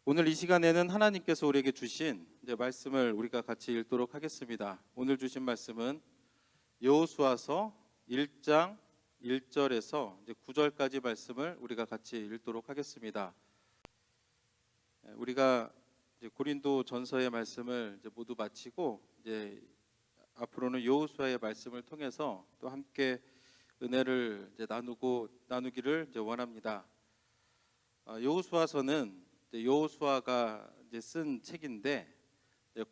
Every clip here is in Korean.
오늘 이 시간에는 하나님께서 우리에게 주신 말씀을 우리가 같이 읽도록 하겠습니다. 오늘 주신 말씀은 여호수아서 1장 1절에서 9절까지 말씀을 우리가 같이 읽도록 하겠습니다. 우리가 고린도 전서의 말씀을 모두 마치고 앞으로는 여호수아의 말씀을 통해서 또 함께 은혜를 나누기를 원합니다. 여호수아서는 여호수아가 쓴 책인데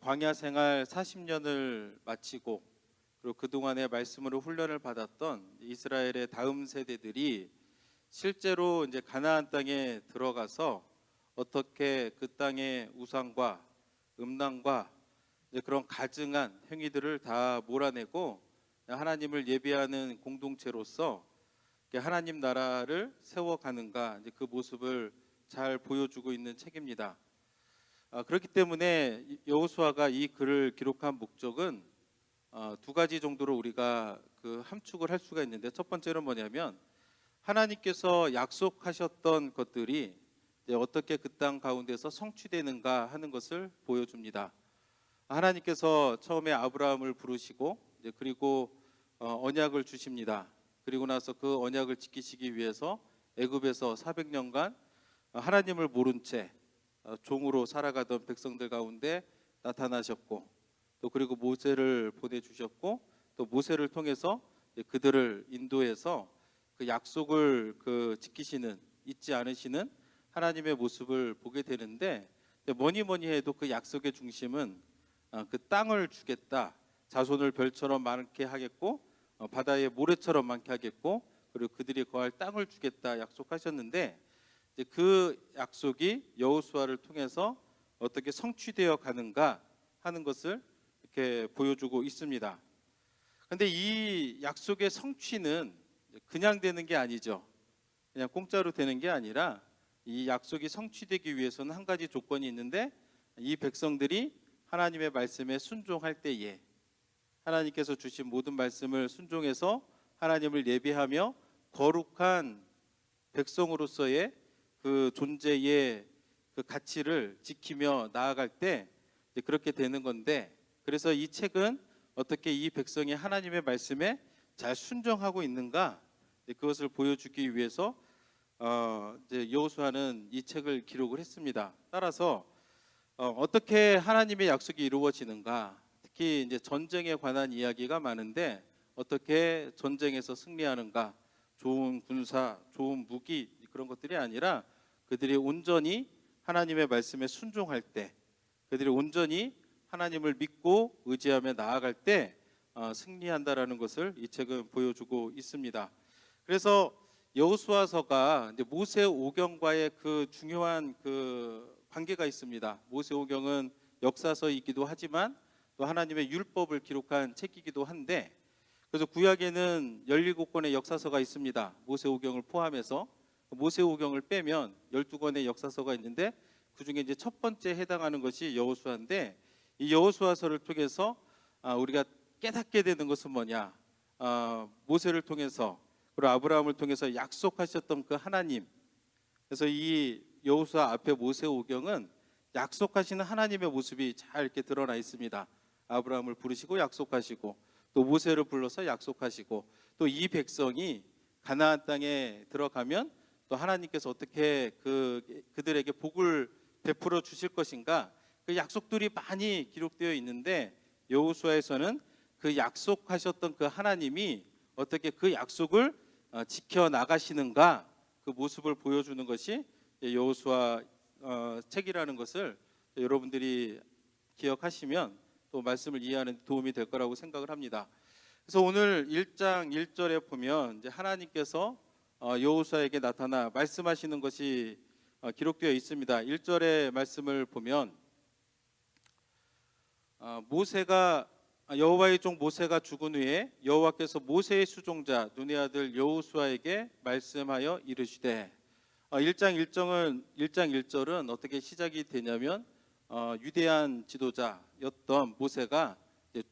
광야 생활 40년을 마치고 그리고 그동안의 말씀으로 훈련을 받았던 이스라엘의 다음 세대들이 실제로 가나안 땅에 들어가서 어떻게 그 땅의 우상과 음란과 그런 가증한 행위들을 다 몰아내고 하나님을 예배하는 공동체로서 하나님 나라를 세워가는가, 그 모습을 잘 보여주고 있는 책입니다. 그렇기 때문에 여호수아가 이 글을 기록한 목적은 두 가지 정도로 우리가 함축을 할 수가 있는데, 첫 번째는 뭐냐면 하나님께서 약속하셨던 것들이 어떻게 그 땅 가운데서 성취되는가 하는 것을 보여줍니다. 하나님께서 처음에 아브라함을 부르시고 그리고 언약을 주십니다. 그리고 나서 그 언약을 지키시기 위해서 애굽에서 400년간 하나님을 모른 채 종으로 살아가던 백성들 가운데 나타나셨고, 또 그리고 모세를 보내주셨고, 또 모세를 통해서 그들을 인도해서 그 약속을 지키시는, 잊지 않으시는 하나님의 모습을 보게 되는데, 뭐니 해도 그 약속의 중심은 그 땅을 주겠다, 자손을 별처럼 많게 하겠고 바다의 모래처럼 많게 하겠고 그리고 그들이 거할 땅을 주겠다 약속하셨는데, 그 약속이 여호수아를 통해서 어떻게 성취되어 가는가 하는 것을 이렇게 보여주고 있습니다. 그런데 이 약속의 성취는 그냥 되는 게 아니죠. 그냥 공짜로 되는 게 아니라 이 약속이 성취되기 위해서는 한 가지 조건이 있는데, 이 백성들이 하나님의 말씀에 순종할 때에, 하나님께서 주신 모든 말씀을 순종해서 하나님을 예배하며 거룩한 백성으로서의 그 존재의 그 가치를 지키며 나아갈 때 그렇게 되는 건데, 그래서 이 책은 어떻게 이 백성이 하나님의 말씀에 잘 순종하고 있는가, 그것을 보여주기 위해서 여호수아는 이 책을 기록을 했습니다. 따라서 어떻게 하나님의 약속이 이루어지는가, 특히 전쟁에 관한 이야기가 많은데 어떻게 전쟁에서 승리하는가, 좋은 군사, 좋은 무기 그런 것들이 아니라 그들이 온전히 하나님의 말씀에 순종할 때, 그들이 온전히 하나님을 믿고 의지하며 나아갈 때 승리한다라는 것을 이 책은 보여주고 있습니다. 그래서 여호수아서가 모세 오경과의 그 중요한 그 관계가 있습니다. 모세 오경은 역사서이기도 하지만 또 하나님의 율법을 기록한 책이기도 한데, 그래서 구약에는 17권의 역사서가 있습니다. 모세 오경을 포함해서. 모세 오경을 빼면 12권의 역사서가 있는데 그중에 첫 번째 해당하는 것이 여호수아인데, 이 여호수아서를 통해서 우리가 깨닫게 되는 것은 뭐냐, 모세를 통해서 그리고 아브라함을 통해서 약속하셨던 그 하나님. 그래서 이 여호수아 앞에 모세 오경은 약속하시는 하나님의 모습이 잘 이렇게 드러나 있습니다. 아브라함을 부르시고 약속하시고, 또 모세를 불러서 약속하시고, 또 이 백성이 가나안 땅에 들어가면 또 하나님께서 어떻게 그들에게 복을 베풀어 주실 것인가, 그 약속들이 많이 기록되어 있는데, 여호수아에서는 그 약속하셨던 그 하나님이 어떻게 그 약속을 지켜 나가시는가, 그 모습을 보여주는 것이 여호수아 책이라는 것을 여러분들이 기억하시면 또 말씀을 이해하는 데 도움이 될 거라고 생각을 합니다. 그래서 오늘 1장 1절에 보면 하나님께서 여호수아에게 나타나 말씀하시는 것이 기록되어 있습니다. 1절의 말씀을 보면 여호와의 종 모세가 죽은 후에 여호와께서 모세의 수종자 눈의 아들 여호수아에게 말씀하여 이르시되, 1장 1절은 어떻게 시작이 되냐면 위대한 지도자였던 모세가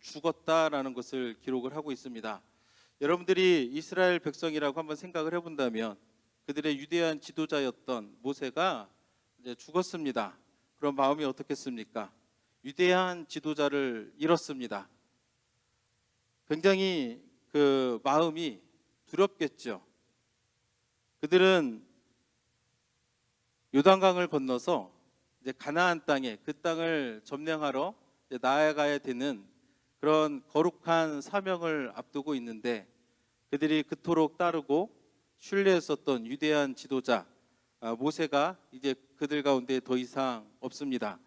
죽었다라는 것을 기록을 하고 있습니다. 여러분들이 이스라엘 백성이라고 한번 생각을 해본다면 그들의 위대한 지도자였던 모세가 이제 죽었습니다. 그런 마음이 어떻겠습니까? 위대한 지도자를 잃었습니다. 굉장히 그 마음이 두렵겠죠. 그들은 요단강을 건너서 이제 가나안 땅에 그 땅을 점령하러 이제 나아가야 되는 그런 거룩한 사명을 앞두고 있는데, 그들이 그토록 따르고 신뢰했었던 위대한 지도자 모세가 이제 그들 가운데 더 이상 없습니다.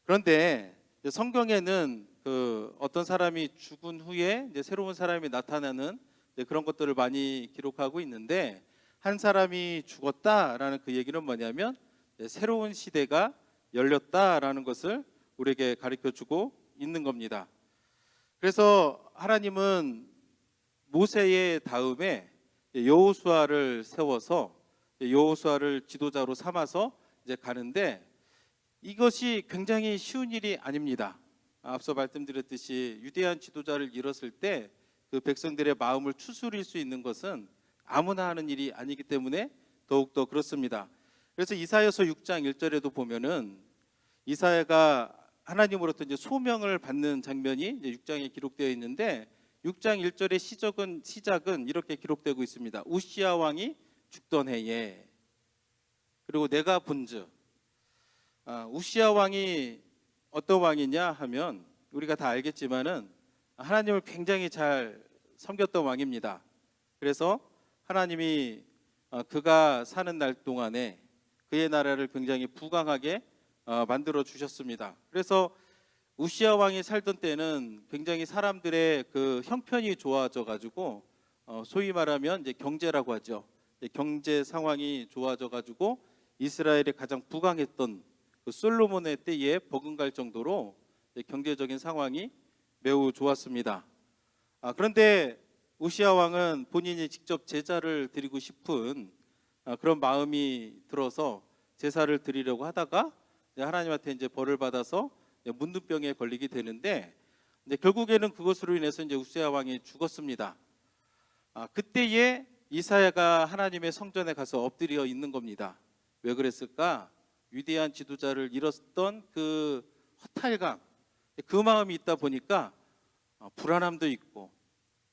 그런데 이제 성경에는 그 어떤 사람이 죽은 후에 이제 새로운 사람이 나타나는 이제 그런 것들을 많이 기록하고 있는데, 한 사람이 죽었다라는 그 얘기는 뭐냐면 새로운 시대가 열렸다라는 것을 우리에게 가르쳐주고 있는 겁니다. 그래서 하나님은 모세의 다음에 여호수아를 세워서 여호수아를 지도자로 삼아서 이제 가는데, 이것이 굉장히 쉬운 일이 아닙니다. 앞서 말씀드렸듯이 위대한 지도자를 잃었을 때 그 백성들의 마음을 추스릴 수 있는 것은 아무나 하는 일이 아니기 때문에 더욱더 그렇습니다. 그래서 이사야서 6장 1절에도 보면은 이사야가 하나님으로부터 이제 소명을 받는 장면이 이제 6장에 기록되어 있는데, 6장 1절의 시작은 이렇게 기록되고 있습니다. 우시야 왕이 죽던 해에. 그리고 내가 본즉, 우시야 왕이 어떤 왕이냐 하면 우리가 다 알겠지만은 하나님을 굉장히 잘 섬겼던 왕입니다. 그래서 하나님이 그가 사는 날 동안에 그의 나라를 굉장히 부강하게 만들어 주셨습니다. 그래서 우시야 왕이 살던 때는 굉장히 사람들의 그 형편이 좋아져 가지고 소위 말하면 이제 경제라고 하죠. 경제 상황이 좋아져 가지고 이스라엘이 가장 부강했던 그 솔로몬의 때에 버금갈 정도로 경제적인 상황이 매우 좋았습니다. 그런데 우시야 왕은 본인이 직접 제사를 드리고 싶은 그런 마음이 들어서 제사를 드리려고 하다가 하나님한테 이제 벌을 받아서 문둥병에 걸리게 되는데, 결국에는 그것으로 인해서 이제 우시야 왕이 죽었습니다. 그때에 이사야가 하나님의 성전에 가서 엎드려 있는 겁니다. 왜 그랬을까? 위대한 지도자를 잃었던 그 허탈감, 그 마음이 있다 보니까 불안함도 있고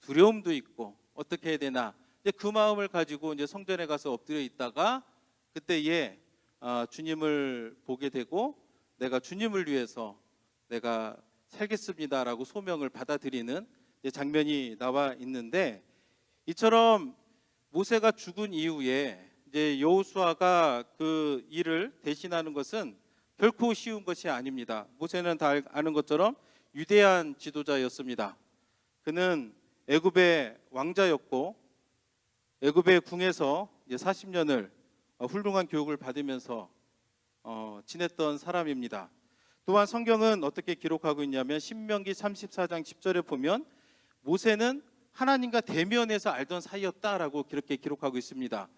두려움도 있고 어떻게 해야 되나, 그 마음을 가지고 이제 성전에 가서 엎드려 있다가 그때에 주님을 보게 되고, 내가 주님을 위해서 내가 살겠습니다라고 소명을 받아들이는 장면이 나와 있는데, 이처럼 모세가 죽은 이후에 이제 여호수아가 그 일을 대신하는 것은 결코 쉬운 것이 아닙니다. 모세는 다 아는 것처럼 위대한 지도자였습니다. 그는 애굽의 왕자였고 애굽의 궁에서 이제 40년을 훌륭한 교육을 받으면서 지냈던 사람입니다. 또한 성경은 어떻게 기록하고 있냐면 신명기 34장 10절에 보면 모세는 하나님과 대면에서 알던 사이였다라고 그렇게 기록하고 있습니다.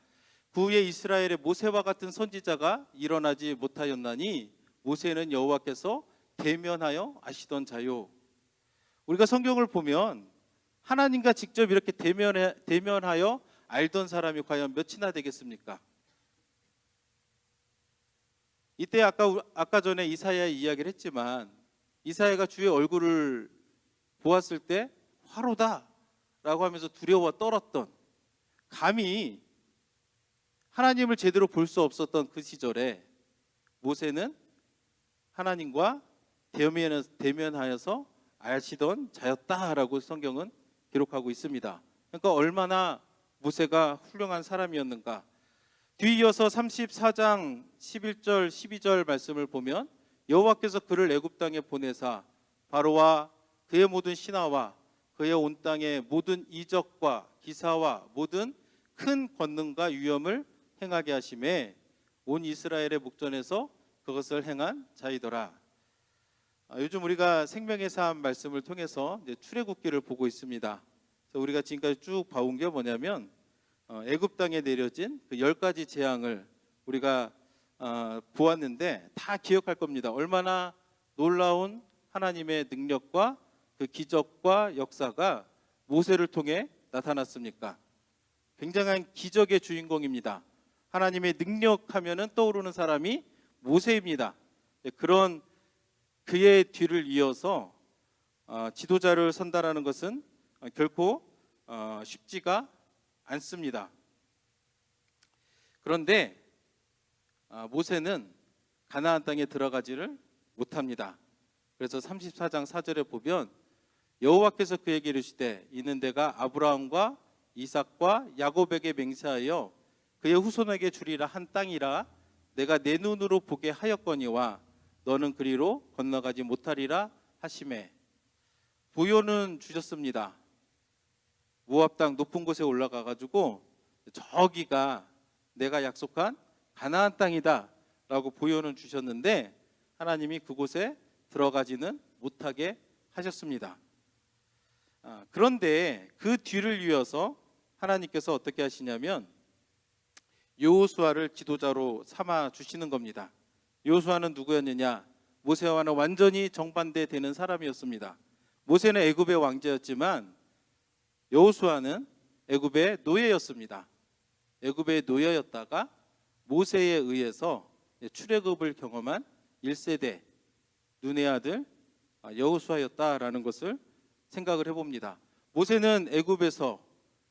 그 후에 이스라엘의 모세와 같은 선지자가 일어나지 못하였나니 모세는 여호와께서 대면하여 아시던 자요. 우리가 성경을 보면 하나님과 직접 이렇게 대면하여 알던 사람이 과연 몇이나 되겠습니까? 이때 아까 전에 이사야 이야기를 했지만, 이사야가 주의 얼굴을 보았을 때 화로다라고 하면서 두려워 떨었던, 감히 하나님을 제대로 볼 수 없었던 그 시절에 모세는 하나님과 대면하여서 아시던 자였다라고 성경은 기록하고 있습니다. 그러니까 얼마나 모세가 훌륭한 사람이었는가. 뒤이어서 34장 11절 12절 말씀을 보면 여호와께서 그를 애굽 땅에 보내사 바로와 그의 모든 신하와 그의 온 땅의 모든 이적과 기사와 모든 큰 권능과 위엄을 행하게 하심에 온 이스라엘의 목전에서 그것을 행한 자이더라. 요즘 우리가 생명의 삶 말씀을 통해서 이제 출애굽기를 보고 있습니다. 그래서 우리가 지금까지 쭉 봐온 게 뭐냐면 애굽 땅에 내려진 그 10가지 재앙을 우리가 보았는데 다 기억할 겁니다. 얼마나 놀라운 하나님의 능력과 그 기적과 역사가 모세를 통해 나타났습니까? 굉장한 기적의 주인공입니다. 하나님의 능력하면은 떠오르는 사람이 모세입니다. 그런 그의 뒤를 이어서 지도자를 선다라는 것은 결코 쉽지가 않습니다. 그런데 모세는 가나안 땅에 들어가지를 못합니다. 그래서 34장 4절에 보면 여호와께서 그에게 이르시되 이는 내가 아브라함과 이삭과 야곱에게 맹세하여 그의 후손에게 주리라 한 땅이라 내가 내 눈으로 보게 하였거니와 너는 그리로 건너가지 못하리라 하시매. 보여는 주셨습니다. 모압 땅 높은 곳에 올라가 가지고 저기가 내가 약속한 가나안 땅이다 라고 보여는 주셨는데 하나님이 그곳에 들어가지는 못하게 하셨습니다. 그런데 그 뒤를 이어서 하나님께서 어떻게 하시냐면 여호수아를 지도자로 삼아 주시는 겁니다. 여호수아는 누구였느냐? 모세와는 완전히 정반대되는 사람이었습니다. 모세는 애굽의 왕자였지만 여호수아는 애굽의 노예였습니다. 애굽의 노예였다가 모세에 의해서 출애굽을 경험한 1세대 눈의 아들 여호수아였다라는 것을 생각을 해봅니다. 모세는 애굽에서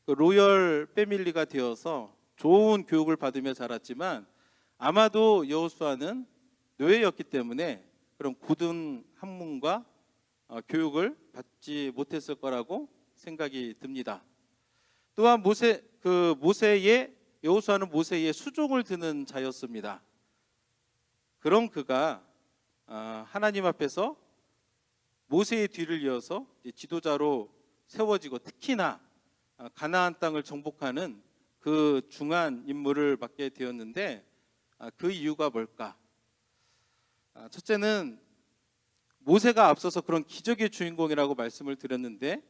로열 패밀리가 되어서 좋은 교육을 받으며 자랐지만 아마도 여호수아는 노예였기 때문에 그런 굳은 학문과 교육을 받지 못했을 거라고 생각이 듭니다. 또한 여호수아는 모세의 수종을 드는 자였습니다. 그런 그가 하나님 앞에서 모세의 뒤를 이어서 지도자로 세워지고 특히나 가나안 땅을 정복하는 그 중한 임무를 맡게 되었는데 그 이유가 뭘까? 첫째는 모세가 앞서서 그런 기적의 주인공이라고 말씀을 드렸는데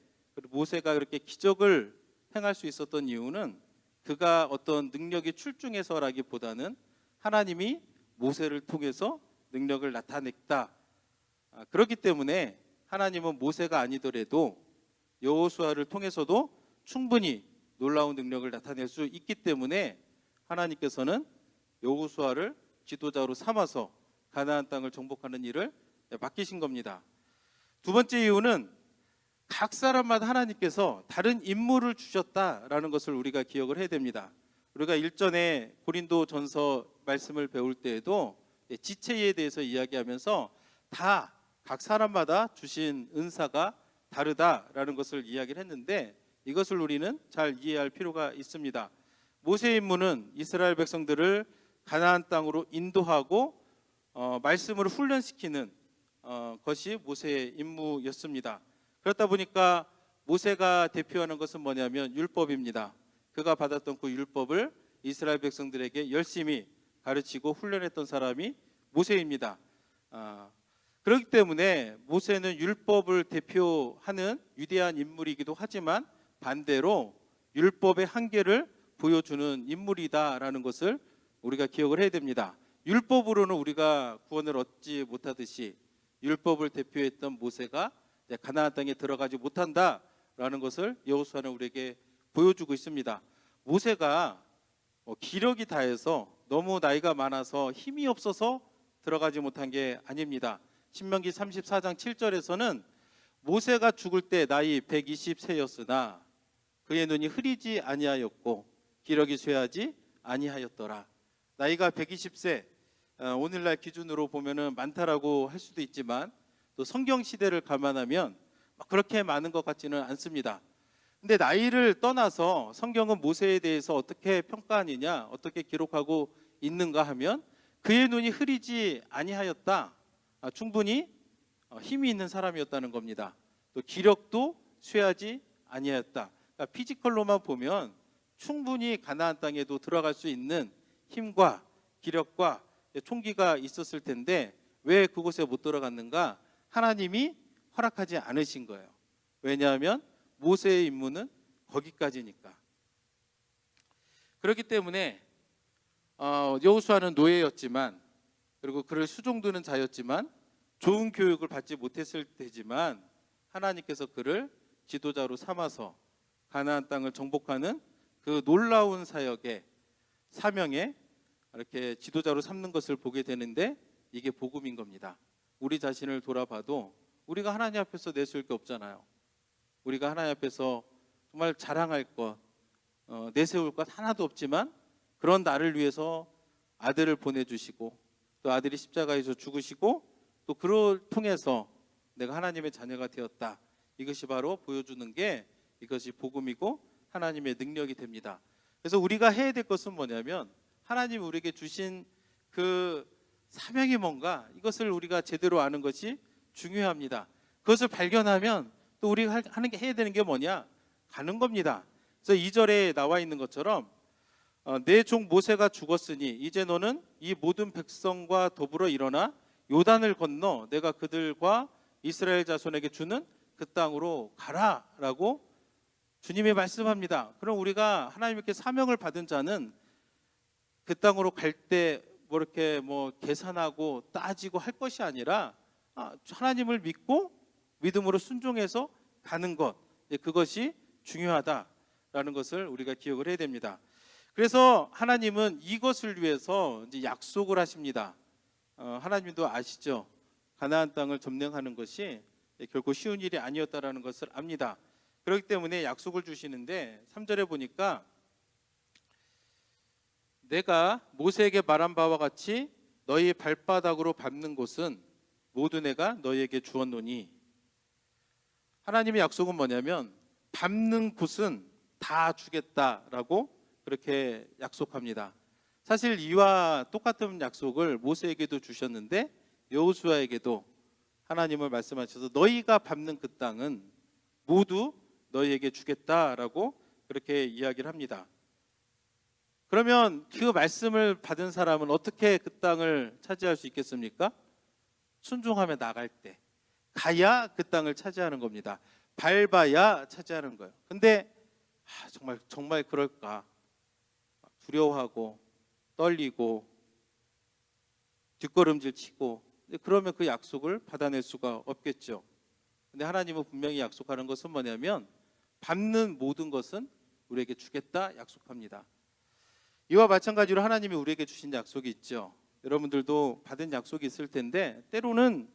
모세가 그렇게 기적을 행할 수 있었던 이유는 그가 어떤 능력이 출중해서라기보다는 하나님이 모세를 통해서 능력을 나타냈다. 그렇기 때문에 하나님은 모세가 아니더라도 여호수아를 통해서도 충분히 놀라운 능력을 나타낼 수 있기 때문에 하나님께서는 여호수아를 지도자로 삼아서 가나안 땅을 정복하는 일을 맡기신 겁니다. 두 번째 이유는 각 사람마다 하나님께서 다른 임무를 주셨다라는 것을 우리가 기억을 해야 됩니다. 우리가 일전에 고린도전서 말씀을 배울 때에도 지체에 대해서 이야기하면서 다 각 사람마다 주신 은사가 다르다라는 것을 이야기를 했는데 이것을 우리는 잘 이해할 필요가 있습니다. 모세의 임무는 이스라엘 백성들을 가나안 땅으로 인도하고 말씀으로 훈련시키는 것이 모세의 임무였습니다. 그렇다 보니까 모세가 대표하는 것은 뭐냐면 율법입니다. 그가 받았던 그 율법을 이스라엘 백성들에게 열심히 가르치고 훈련했던 사람이 모세입니다. 그렇기 때문에 모세는 율법을 대표하는 위대한 인물이기도 하지만 반대로 율법의 한계를 보여주는 인물이다라는 것을 우리가 기억을 해야 됩니다. 율법으로는 우리가 구원을 얻지 못하듯이 율법을 대표했던 모세가 가나안 땅에 들어가지 못한다라는 것을 여호수아는 우리에게 보여주고 있습니다. 모세가 기력이 다해서 너무 나이가 많아서 힘이 없어서 들어가지 못한 게 아닙니다. 신명기 34장 7절에서는 모세가 죽을 때 나이 120세였으나 그의 눈이 흐리지 아니하였고 기력이 쇠하지 아니하였더라. 나이가 120세 오늘날 기준으로 보면은 많다라고 할 수도 있지만 또 성경 시대를 감안하면 그렇게 많은 것 같지는 않습니다. 근데 나이를 떠나서 성경은 모세에 대해서 어떻게 평가하느냐, 어떻게 기록하고 있는가 하면 그의 눈이 흐리지 아니하였다. 충분히 힘이 있는 사람이었다는 겁니다. 또 기력도 쇠하지 아니하였다. 그러니까 피지컬로만 보면 충분히 가나안 땅에도 들어갈 수 있는 힘과 기력과 총기가 있었을 텐데 왜 그곳에 못 들어갔는가? 하나님이 허락하지 않으신 거예요. 왜냐하면 모세의 임무는 거기까지니까. 그렇기 때문에 여호수아는 노예였지만 그리고 그를 수종드는 자였지만 좋은 교육을 받지 못했을 테지만 하나님께서 그를 지도자로 삼아서 가나안 땅을 정복하는 그 놀라운 사역의 사명에 이렇게 지도자로 삼는 것을 보게 되는데 이게 복음인 겁니다. 우리 자신을 돌아봐도 우리가 하나님 앞에서 내세울 게 없잖아요. 우리가 하나님 앞에서 정말 자랑할 것, 내세울 것 하나도 없지만 그런 나를 위해서 아들을 보내주시고 또 아들이 십자가에서 죽으시고 또 그를 통해서 내가 하나님의 자녀가 되었다. 이것이 바로 보여주는 게 이것이 복음이고 하나님의 능력이 됩니다. 그래서 우리가 해야 될 것은 뭐냐면 하나님이 우리에게 주신 그 사명이 뭔가 이것을 우리가 제대로 아는 것이 중요합니다. 그것을 발견하면 또 우리가 해야 되는 게 뭐냐? 가는 겁니다. 그래서 2절에 나와 있는 것처럼 내 종 모세가 죽었으니 이제 너는 이 모든 백성과 더불어 일어나 요단을 건너 내가 그들과 이스라엘 자손에게 주는 그 땅으로 가라라고 주님이 말씀합니다. 그럼 우리가 하나님께 사명을 받은 자는 그 땅으로 갈 때 뭐 이렇게 뭐 계산하고 따지고 할 것이 아니라 하나님을 믿고 믿음으로 순종해서 가는 것, 그것이 중요하다라는 것을 우리가 기억을 해야 됩니다. 그래서 하나님은 이것을 위해서 이제 약속을 하십니다. 하나님도 아시죠? 가나안 땅을 점령하는 것이 결코 쉬운 일이 아니었다라는 것을 압니다. 그렇기 때문에 약속을 주시는데 3절에 보니까 내가 모세에게 말한 바와 같이 너희 발바닥으로 밟는 곳은 모두 내가 너희에게 주었노니, 하나님의 약속은 뭐냐면 밟는 곳은 다 주겠다라고 그렇게 약속합니다. 사실 이와 똑같은 약속을 모세에게도 주셨는데 여호수아에게도 하나님을 말씀하셔서 너희가 밟는 그 땅은 모두 너희에게 주겠다라고 그렇게 이야기를 합니다. 그러면 그 말씀을 받은 사람은 어떻게 그 땅을 차지할 수 있겠습니까? 순종하며 나갈 때 가야 그 땅을 차지하는 겁니다. 밟아야 차지하는 거예요. 근데 정말 그럴까? 두려워하고 떨리고 뒷걸음질 치고 그러면 그 약속을 받아낼 수가 없겠죠. 근데 하나님은 분명히 약속하는 것은 뭐냐면 밟는 모든 것은 우리에게 주겠다 약속합니다. 이와 마찬가지로 하나님이 우리에게 주신 약속이 있죠. 여러분들도 받은 약속이 있을 텐데 때로는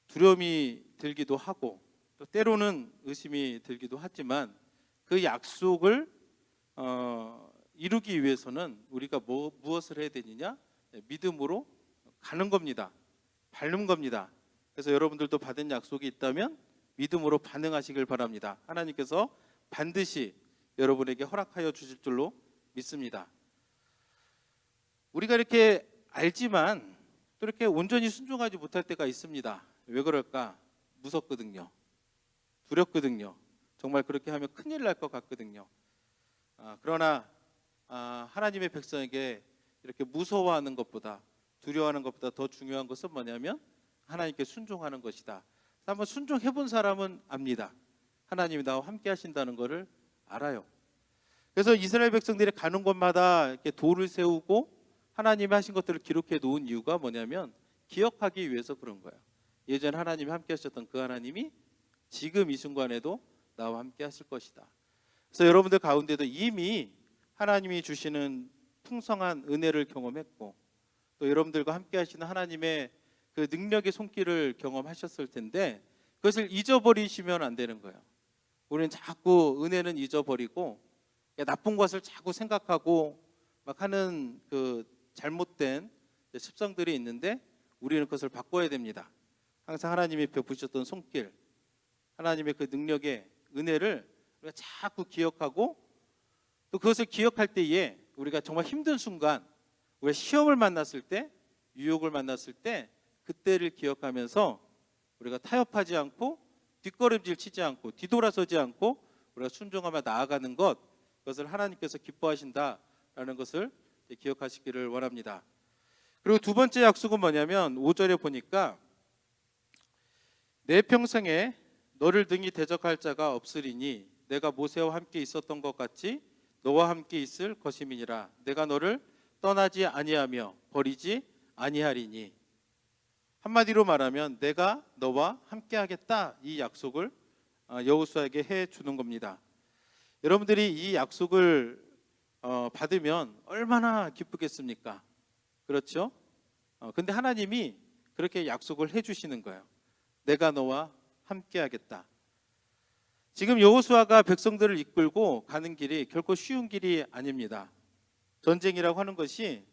두려움이 들기도 하고 또 때로는 의심이 들기도 하지만 그 약속을 이루기 위해서는 우리가 무엇을 해야 되느냐? 믿음으로 가는 겁니다. 밟는 겁니다. 그래서 여러분들도 받은 약속이 있다면 믿음으로 반응하시길 바랍니다. 하나님께서 반드시 여러분에게 허락하여 주실 줄로 믿습니다. 우리가 이렇게 알지만 또 이렇게 온전히 순종하지 못할 때가 있습니다. 왜 그럴까? 무섭거든요. 두렵거든요. 정말 그렇게 하면 큰일 날 것 같거든요. 그러나 하나님의 백성에게 이렇게 무서워하는 것보다 두려워하는 것보다 더 중요한 것은 뭐냐면 하나님께 순종하는 것이다. 한번 순종해 본 사람은 압니다. 하나님이 나와 함께 하신다는 것을 알아요. 그래서 이스라엘 백성들이 가는 곳마다 이렇게 돌을 세우고 하나님이 하신 것들을 기록해 놓은 이유가 뭐냐면 기억하기 위해서 그런 거예요. 예전에 하나님이 함께 하셨던 그 하나님이 지금 이 순간에도 나와 함께 하실 것이다. 그래서 여러분들 가운데도 이미 하나님이 주시는 풍성한 은혜를 경험했고 또 여러분들과 함께 하시는 하나님의 그 능력의 손길을 경험하셨을 텐데 그것을 잊어버리시면 안 되는 거예요. 우리는 자꾸 은혜는 잊어버리고 나쁜 것을 자꾸 생각하고 막 하는 그 잘못된 습성들이 있는데 우리는 그것을 바꿔야 됩니다. 항상 하나님이 베푸셨던 손길, 하나님의 그 능력의 은혜를 우리가 자꾸 기억하고 또 그것을 기억할 때에 우리가 정말 힘든 순간, 우리가 시험을 만났을 때, 유혹을 만났을 때 그때를 기억하면서 우리가 타협하지 않고 뒷걸음질 치지 않고 뒤돌아서지 않고 우리가 순종하며 나아가는 것, 그것을 하나님께서 기뻐하신다라는 것을 기억하시기를 원합니다. 그리고 두 번째 약속은 뭐냐면 5절에 보니까 내 평생에 너를 등이 대적할 자가 없으리니 내가 모세와 함께 있었던 것 같이 너와 함께 있을 것임이니라. 내가 너를 떠나지 아니하며 버리지 아니하리니. 한마디로 말하면 내가 너와 함께 하겠다, 이 약속을 여호수아에게 해 주는 겁니다. 여러분들이 이 약속을 받으면 얼마나 기쁘겠습니까? 그렇죠? 근데 하나님이 그렇게 약속을 해주시는 거예요. 내가 너와 함께하겠다. 지금 여호수아가 백성들을 이끌고 가는 길이 결코 쉬운 길이 아닙니다. 전쟁이라고 하는 것이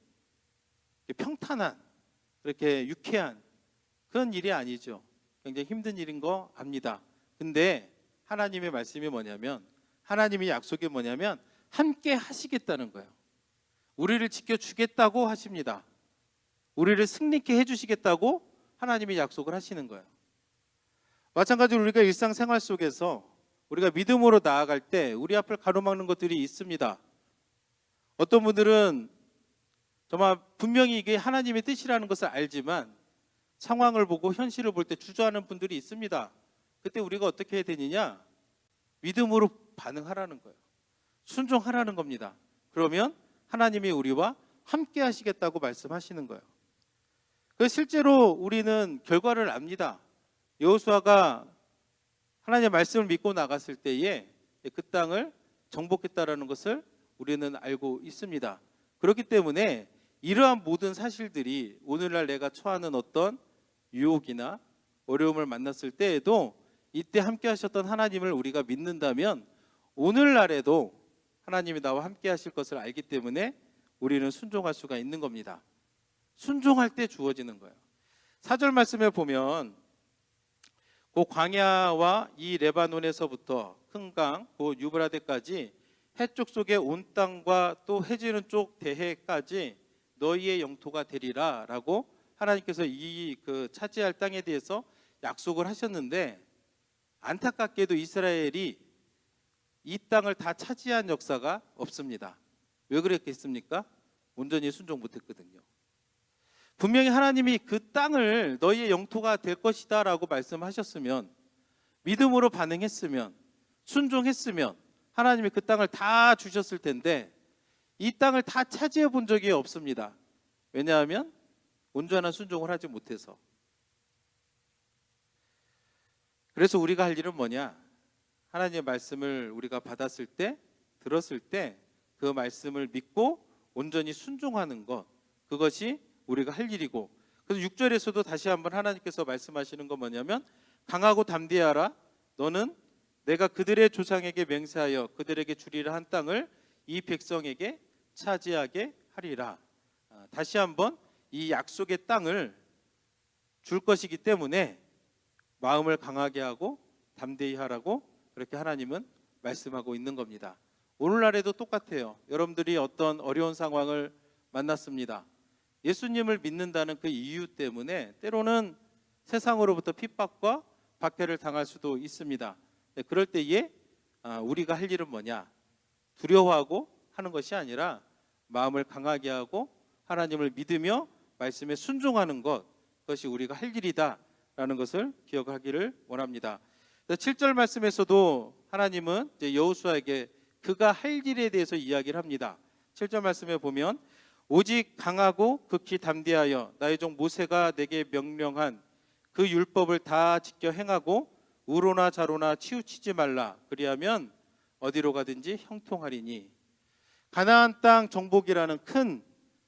평탄한, 그렇게 유쾌한 그런 일이 아니죠. 굉장히 힘든 일인 거 압니다. 근데 하나님의 말씀이 뭐냐면, 하나님의 약속이 뭐냐면 함께 하시겠다는 거예요. 우리를 지켜주겠다고 하십니다. 우리를 승리케 해주시겠다고 하나님이 약속을 하시는 거예요. 마찬가지로 우리가 일상생활 속에서 우리가 믿음으로 나아갈 때 우리 앞을 가로막는 것들이 있습니다. 어떤 분들은 정말 분명히 이게 하나님의 뜻이라는 것을 알지만 상황을 보고 현실을 볼 때 주저하는 분들이 있습니다. 그때 우리가 어떻게 해야 되느냐? 믿음으로 반응하라는 거예요. 순종하라는 겁니다. 그러면 하나님이 우리와 함께 하시겠다고 말씀하시는 거예요. 실제로 우리는 결과를 압니다. 여호수아가 하나님의 말씀을 믿고 나갔을 때에 그 땅을 정복했다라는 것을 우리는 알고 있습니다. 그렇기 때문에 이러한 모든 사실들이 오늘날 내가 처하는 어떤 유혹이나 어려움을 만났을 때에도 이때 함께 하셨던 하나님을 우리가 믿는다면 오늘날에도 하나님이 나와 함께 하실 것을 알기 때문에 우리는 순종할 수가 있는 겁니다. 순종할 때 주어지는 거예요. 4절 말씀에 보면 그 광야와 이 레바논에서부터 큰 강, 그 유브라데까지 해쪽 속의 온 땅과 또 해지는 쪽 대해까지 너희의 영토가 되리라 라고 하나님께서 이 차지할 땅에 대해서 약속을 하셨는데, 안타깝게도 이스라엘이 이 땅을 다 차지한 역사가 없습니다. 왜 그랬겠습니까? 온전히 순종 못했거든요. 분명히 하나님이 그 땅을 너희의 영토가 될 것이다 라고 말씀하셨으면, 믿음으로 반응했으면, 순종했으면 하나님이 그 땅을 다 주셨을 텐데 이 땅을 다 차지해 본 적이 없습니다. 왜냐하면 온전한 순종을 하지 못해서. 그래서 우리가 할 일은 뭐냐? 하나님의 말씀을 우리가 받았을 때, 들었을 때 그 말씀을 믿고 온전히 순종하는 것, 그것이 우리가 할 일이고, 그래서 6절에서도 다시 한번 하나님께서 말씀하시는 건 뭐냐면, 강하고 담대하라. 너는 내가 그들의 조상에게 맹세하여 그들에게 주리라 한 땅을 이 백성에게 차지하게 하리라. 다시 한번 이 약속의 땅을 줄 것이기 때문에 마음을 강하게 하고 담대히 하라고 그렇게 하나님은 말씀하고 있는 겁니다. 오늘날에도 똑같아요. 여러분들이 어떤 어려운 상황을 만났습니다. 예수님을 믿는다는 그 이유 때문에 때로는 세상으로부터 핍박과 박해를 당할 수도 있습니다. 그럴 때에 우리가 할 일은 뭐냐? 두려워하고 하는 것이 아니라 마음을 강하게 하고 하나님을 믿으며 말씀에 순종하는 것, 그것이 우리가 할 일이다라는 것을 기억하기를 원합니다. 7절 말씀에서도 하나님은 여호수아에게 그가 할 일에 대해서 이야기를 합니다. 7절 말씀에 보면 오직 강하고 극히 담대하여 나의 종 모세가 내게 명령한 그 율법을 다 지켜 행하고 우로나 좌로나 치우치지 말라. 그리하면 어디로 가든지 형통하리니. 가나안 땅 정복이라는 큰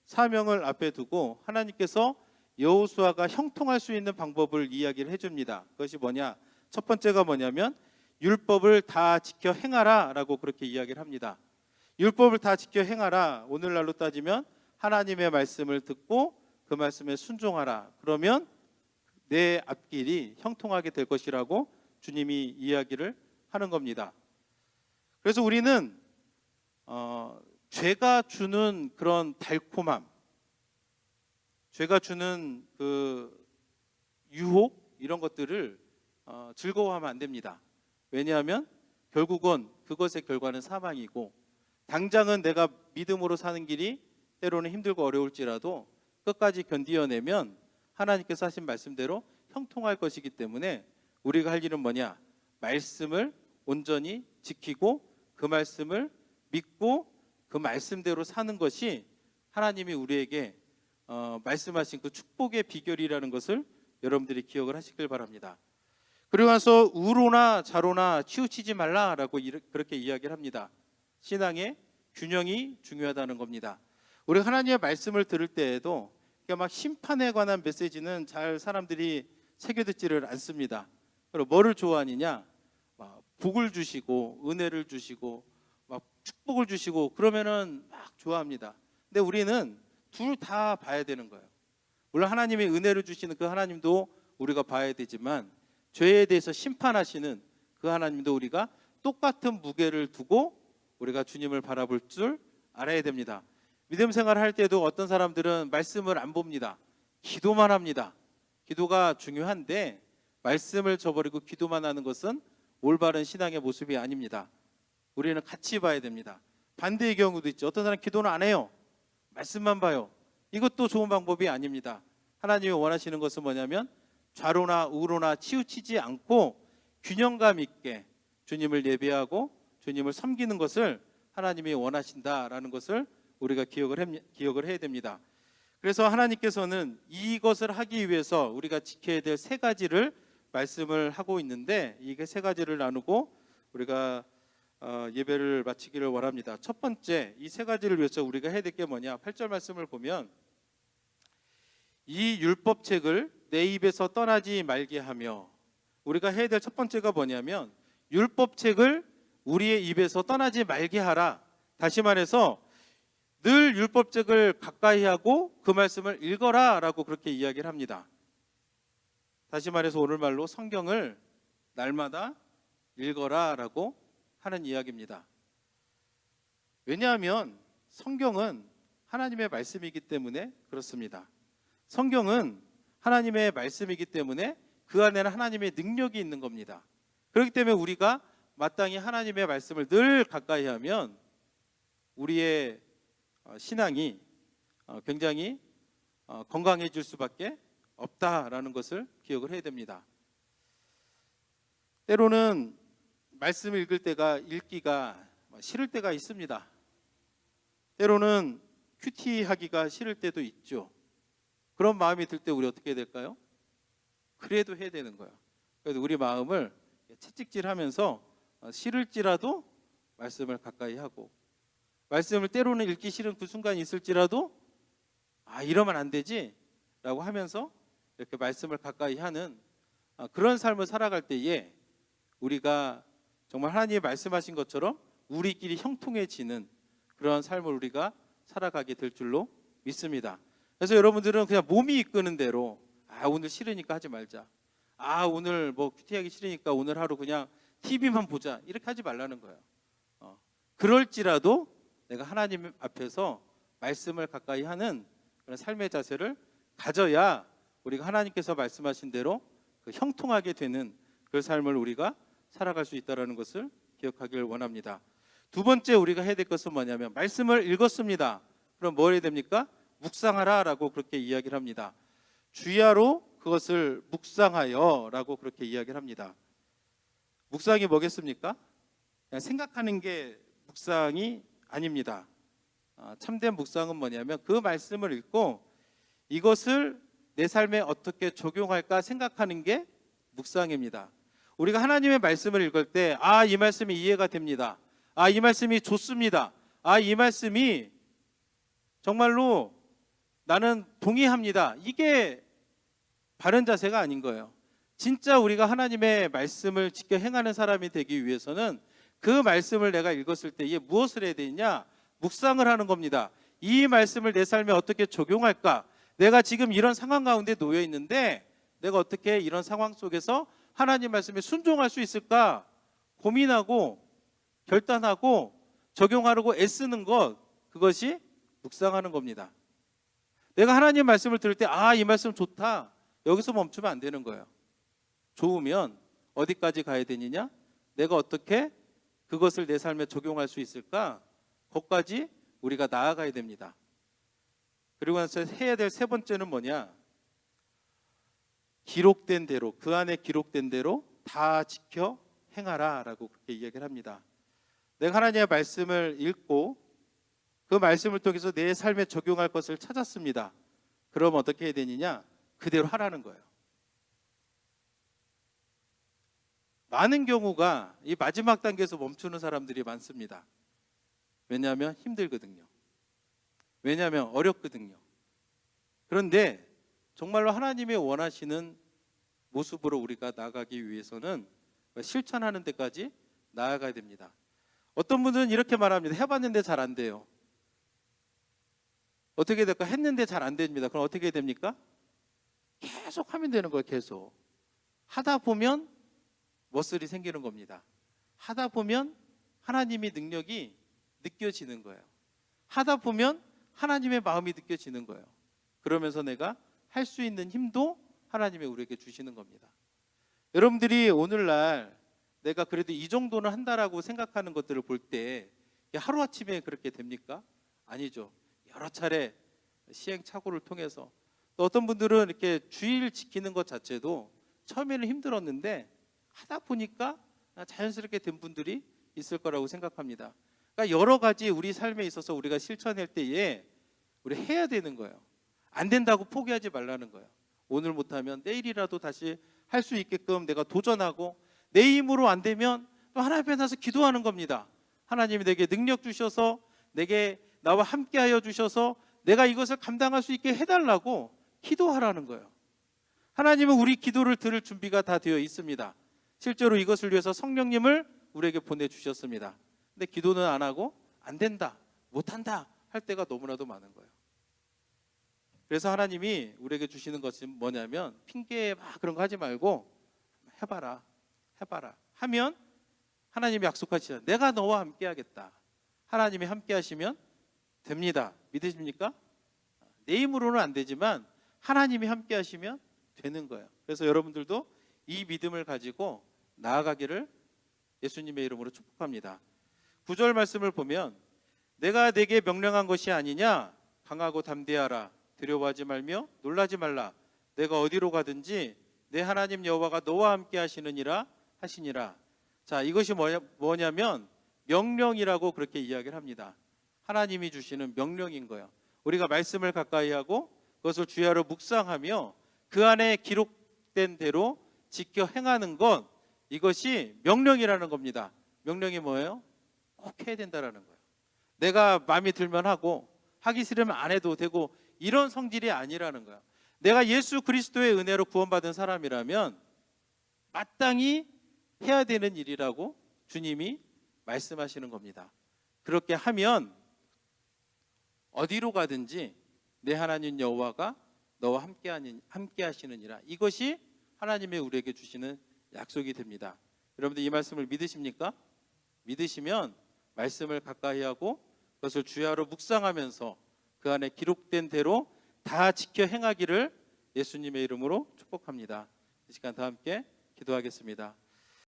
사명을 앞에 두고 하나님께서 여호수아가 형통할 수 있는 방법을 이야기를 해줍니다. 그것이 뭐냐? 첫 번째가 뭐냐면 율법을 다 지켜 행하라 라고 그렇게 이야기를 합니다. 율법을 다 지켜 행하라. 오늘날로 따지면 하나님의 말씀을 듣고 그 말씀에 순종하라. 그러면 내 앞길이 형통하게 될 것이라고 주님이 이야기를 하는 겁니다. 그래서 우리는 죄가 주는 그런 달콤함, 죄가 주는 그 유혹, 이런 것들을 즐거워하면 안 됩니다. 왜냐하면 결국은 그것의 결과는 사망이고, 당장은 내가 믿음으로 사는 길이 때로는 힘들고 어려울지라도 끝까지 견디어내면 하나님께서 하신 말씀대로 형통할 것이기 때문에 우리가 할 일은 뭐냐? 말씀을 온전히 지키고 그 말씀을 믿고 그 말씀대로 사는 것이 하나님이 우리에게 말씀하신 그 축복의 비결이라는 것을 여러분들이 기억을 하시길 바랍니다. 그리고 나서 우로나 좌로나 치우치지 말라라고 그렇게 이야기를 합니다. 신앙의 균형이 중요하다는 겁니다. 우리 하나님의 말씀을 들을 때에도 그러니까 막 심판에 관한 메시지는 잘 사람들이 새겨듣지를 않습니다. 그리고 뭐를 좋아하느냐? 막 복을 주시고 은혜를 주시고 막 축복을 주시고 그러면은 막 좋아합니다. 근데 우리는 둘 다 봐야 되는 거예요. 물론 하나님이 은혜를 주시는 그 하나님도 우리가 봐야 되지만 죄에 대해서 심판하시는 그 하나님도 우리가 똑같은 무게를 두고 우리가 주님을 바라볼 줄 알아야 됩니다. 믿음 생활을 할 때도 어떤 사람들은 말씀을 안 봅니다. 기도만 합니다. 기도가 중요한데 말씀을 저버리고 기도만 하는 것은 올바른 신앙의 모습이 아닙니다. 우리는 같이 봐야 됩니다. 반대의 경우도 있죠. 어떤 사람 기도는 안 해요. 말씀만 봐요. 이것도 좋은 방법이 아닙니다. 하나님이 원하시는 것은 뭐냐면 좌로나 우로나 치우치지 않고 균형감 있게 주님을 예배하고 주님을 섬기는 것을 하나님이 원하신다라는 것을 우리가 기억을 해야 됩니다. 그래서 하나님께서는 이것을 하기 위해서 우리가 지켜야 될 세 가지를 말씀을 하고 있는데 이게 세 가지를 나누고 우리가 예배를 마치기를 원합니다. 첫 번째, 이 세 가지를 위해서 우리가 해야 될 게 뭐냐? 8절 말씀을 보면 이 율법책을 내 입에서 떠나지 말게 하며, 우리가 해야 될 첫 번째가 뭐냐면 율법책을 우리의 입에서 떠나지 말게 하라. 다시 말해서 늘 율법책을 가까이 하고 그 말씀을 읽어라 라고 그렇게 이야기를 합니다. 다시 말해서 오늘 말로 성경을 날마다 읽어라 라고 하는 이야기입니다. 왜냐하면 성경은 하나님의 말씀이기 때문에 그렇습니다. 성경은 하나님의 말씀이기 때문에 그 안에는 하나님의 능력이 있는 겁니다. 그렇기 때문에 우리가 마땅히 하나님의 말씀을 늘 가까이 하면 우리의 신앙이 굉장히 건강해질 수밖에 없다라는 것을 기억을 해야 됩니다. 때로는 말씀을 읽기가 싫을 때가 있습니다. 때로는 큐티하기가 싫을 때도 있죠. 그런 마음이 들 때 우리 어떻게 해야 될까요? 그래도 해야 되는 거예요. 그래서 우리 마음을 채찍질하면서 싫을지라도 말씀을 가까이 하고, 말씀을 때로는 읽기 싫은 그 순간이 있을지라도 이러면 안 되지 라고 하면서 이렇게 말씀을 가까이 하는 그런 삶을 살아갈 때에 우리가 정말 하나님이 말씀하신 것처럼 우리끼리 형통해지는 그런 삶을 우리가 살아가게 될 줄로 믿습니다. 그래서 여러분들은 그냥 몸이 이끄는 대로 오늘 싫으니까 하지 말자, 오늘 뭐 큐티하기 싫으니까 오늘 하루 그냥 TV만 보자, 이렇게 하지 말라는 거예요. 그럴지라도 내가 하나님 앞에서 말씀을 가까이 하는 그런 삶의 자세를 가져야 우리가 하나님께서 말씀하신 대로 그 형통하게 되는 그 삶을 우리가 살아갈 수 있다는 것을 기억하길 원합니다. 두 번째 우리가 해야 될 것은 뭐냐면 말씀을 읽었습니다. 그럼 뭘 해야 됩니까? 묵상하라 라고 그렇게 이야기를 합니다. 주야로 그것을 묵상하여 라고 그렇게 이야기를 합니다. 묵상이 뭐겠습니까? 그냥 생각하는 게 묵상이 아닙니다. 참된 묵상은 뭐냐면 그 말씀을 읽고 이것을 내 삶에 어떻게 적용할까 생각하는 게 묵상입니다. 우리가 하나님의 말씀을 읽을 때 이 말씀이 이해가 됩니다. 이 말씀이 좋습니다. 이 말씀이 정말로 나는 동의합니다. 이게 바른 자세가 아닌 거예요. 진짜 우리가 하나님의 말씀을 지켜 행하는 사람이 되기 위해서는 그 말씀을 내가 읽었을 때에 무엇을 해야 되느냐? 묵상을 하는 겁니다. 이 말씀을 내 삶에 어떻게 적용할까? 내가 지금 이런 상황 가운데 놓여 있는데 내가 어떻게 이런 상황 속에서 하나님 말씀에 순종할 수 있을까? 고민하고 결단하고 적용하려고 애쓰는 것, 그것이 묵상하는 겁니다. 내가 하나님 말씀을 들을 때 이 말씀 좋다, 여기서 멈추면 안 되는 거예요. 좋으면 어디까지 가야 되느냐? 내가 어떻게 그것을 내 삶에 적용할 수 있을까? 거기까지 우리가 나아가야 됩니다. 그리고 나서 해야 될 세 번째는 뭐냐? 기록된 대로, 그 안에 기록된 대로 다 지켜 행하라 라고 그렇게 이야기를 합니다. 내가 하나님의 말씀을 읽고 그 말씀을 통해서 내 삶에 적용할 것을 찾았습니다. 그럼 어떻게 해야 되느냐? 그대로 하라는 거예요. 많은 경우가 이 마지막 단계에서 멈추는 사람들이 많습니다. 왜냐하면 힘들거든요. 왜냐하면 어렵거든요. 그런데 정말로 하나님의 원하시는 모습으로 우리가 나아가기 위해서는 실천하는 데까지 나아가야 됩니다. 어떤 분들은 이렇게 말합니다. 해봤는데 잘 안 돼요. 어떻게 될까? 했는데 잘 안 됩니다. 그럼 어떻게 됩니까? 계속 하면 되는 거예요. 계속 하다 보면 머슬이 생기는 겁니다. 하다 보면 하나님의 능력이 느껴지는 거예요. 하다 보면 하나님의 마음이 느껴지는 거예요. 그러면서 내가 할 수 있는 힘도 하나님이 우리에게 주시는 겁니다. 여러분들이 오늘날 내가 그래도 이 정도는 한다라고 생각하는 것들을 볼 때 하루아침에 그렇게 됩니까? 아니죠. 여러 차례 시행착오를 통해서, 또 어떤 분들은 이렇게 주일 지키는 것 자체도 처음에는 힘들었는데 하다 보니까 자연스럽게 된 분들이 있을 거라고 생각합니다. 그러니까 여러 가지 우리 삶에 있어서 우리가 실천할 때에 우리 해야 되는 거예요. 안 된다고 포기하지 말라는 거예요. 오늘 못하면 내일이라도 다시 할 수 있게끔 내가 도전하고, 내 힘으로 안 되면 또 하나님 앞에 나서 기도하는 겁니다. 하나님이 내게 능력 주셔서, 내게 나와 함께하여 주셔서 내가 이것을 감당할 수 있게 해달라고 기도하라는 거예요. 하나님은 우리 기도를 들을 준비가 다 되어 있습니다. 실제로 이것을 위해서 성령님을 우리에게 보내주셨습니다. 근데 기도는 안 하고 안 된다, 못한다 할 때가 너무나도 많은 거예요. 그래서 하나님이 우리에게 주시는 것은 뭐냐면, 핑계 막 그런 거 하지 말고 해봐라 하면 하나님이 약속하시잖아요. 내가 너와 함께 하겠다. 하나님이 함께 하시면 됩니다. 믿으십니까? 내 힘으로는 안 되지만 하나님이 함께 하시면 되는 거예요. 그래서 여러분들도 이 믿음을 가지고 나아가기를 예수님의 이름으로 축복합니다. 9절 말씀을 보면, 내가 내게 명령한 것이 아니냐, 강하고 담대하라, 두려워하지 말며 놀라지 말라, 내가 어디로 가든지 내 하나님 여호와가 너와 함께 하시느니라 하시니라. 자, 이것이 뭐냐면 명령이라고 그렇게 이야기를 합니다. 하나님이 주시는 명령인 거예요. 우리가 말씀을 가까이 하고 그것을 주야로 묵상하며 그 안에 기록된 대로 지켜 행하는 것, 이것이 명령이라는 겁니다. 명령이 뭐예요? 꼭 해야 된다라는 거예요. 내가 마음에 들면 하고 하기 싫으면 안 해도 되고 이런 성질이 아니라는 거예요. 내가 예수 그리스도의 은혜로 구원받은 사람이라면 마땅히 해야 되는 일이라고 주님이 말씀하시는 겁니다. 그렇게 하면 어디로 가든지 내 하나님 여호와가 너와 함께 하시느니라. 이것이 하나님의 우리에게 주시는 약속이 됩니다. 여러분들 이 말씀을 믿으십니까? 믿으시면 말씀을 가까이 하고 그것을 주야로 묵상하면서 그 안에 기록된 대로 다 지켜 행하기를 예수님의 이름으로 축복합니다. 이 시간 다 함께 기도하겠습니다.